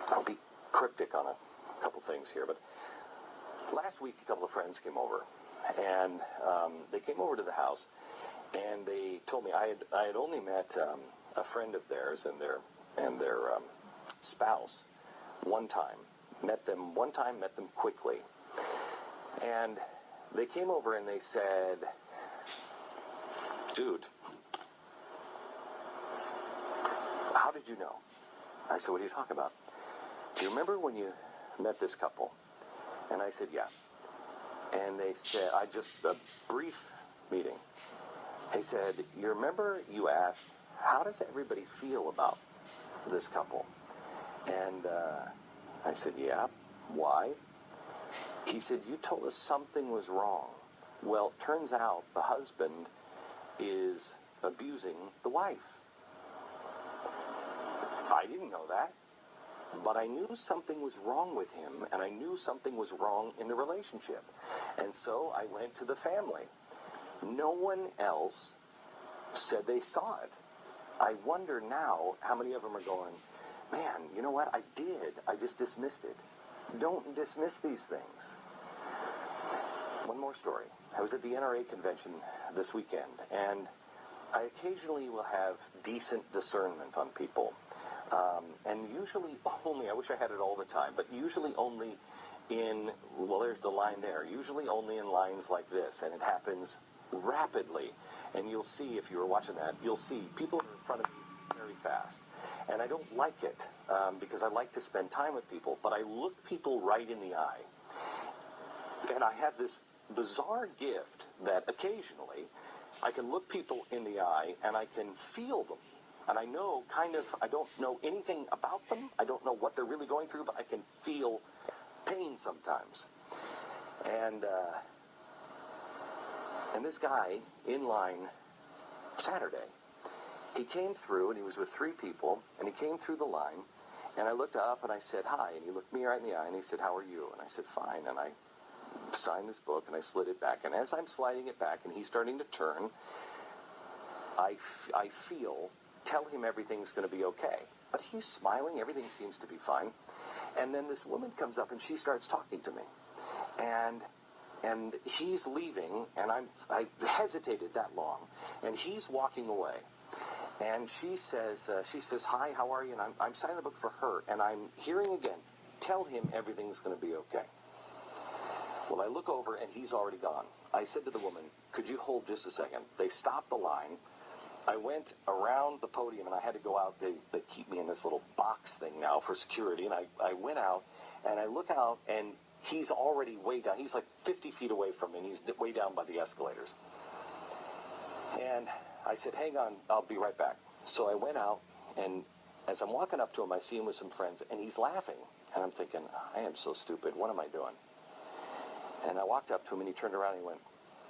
I'll be cryptic on a couple things here, but last week a couple of friends came over, and they came over to the house, and they told me I had only met a friend of theirs and their spouse one time. Met them one time, met them quickly, and they came over and they said, "Dude, how did you know?" I said, "What are you talking about?" "Do you remember when you met this couple?" And I said, "Yeah." And they said, a brief meeting. They said, "You remember you asked, how does everybody feel about this couple?" And I said, "Yeah, why?" He said, "You told us something was wrong." Well, it turns out the husband is abusing the wife. I didn't know that, but I knew something was wrong with him, and I knew something was wrong in the relationship. And so I went to the family. No one else said they saw it. I wonder now how many of them are going, "Man, you know what? I did. I just dismissed it." Don't dismiss these things. One more story. I was at the NRA convention this weekend, and I occasionally will have decent discernment on people. And usually only, I wish I had it all the time, but usually only in, well, there's the line there, usually only in lines like this, and it happens rapidly. And you'll see, if you were watching that, you'll see people are in front of you very fast. And I don't like it, because I like to spend time with people, but I look people right in the eye. And I have this bizarre gift that occasionally I can look people in the eye and I can feel them. And I know I don't know anything about them. I don't know what they're really going through, but I can feel pain sometimes. And this guy in line Saturday, he came through and he was with 3 people, and he came through the line, and I looked up and I said, "Hi," and he looked me right in the eye and he said, "How are you?" And I said, "Fine," and I signed this book and I slid it back, and as I'm sliding it back and he's starting to turn, I tell him everything's going to be okay. But he's smiling, everything seems to be fine. And then this woman comes up and she starts talking to me. And he's leaving, and I hesitated that long, and he's walking away. And she says, "Hi, how are you?" And I'm signing the book for her, and I'm hearing again, "Tell him everything's going to be okay." Well, I look over, and he's already gone. I said to the woman, "Could you hold just a second?" They stopped the line. I went around the podium, and I had to go out. They keep me in this little box thing now for security, and I went out, and I look out, and he's already way down. He's like 50 feet away from me, and he's way down by the escalators. And I said, "Hang on, I'll be right back." So I went out, and as I'm walking up to him, I see him with some friends, and he's laughing. And I'm thinking, I am so stupid. What am I doing? And I walked up to him, and he turned around, and he went,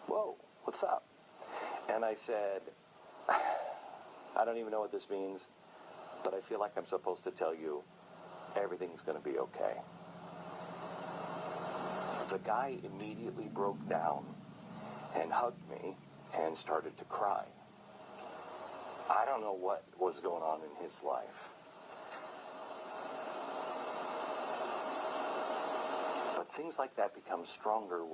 "Whoa, what's up?" And I said, "I don't even know what this means, but I feel like I'm supposed to tell you everything's going to be okay." The guy immediately broke down and hugged me and started to cry. I don't know what was going on in his life, but things like that become stronger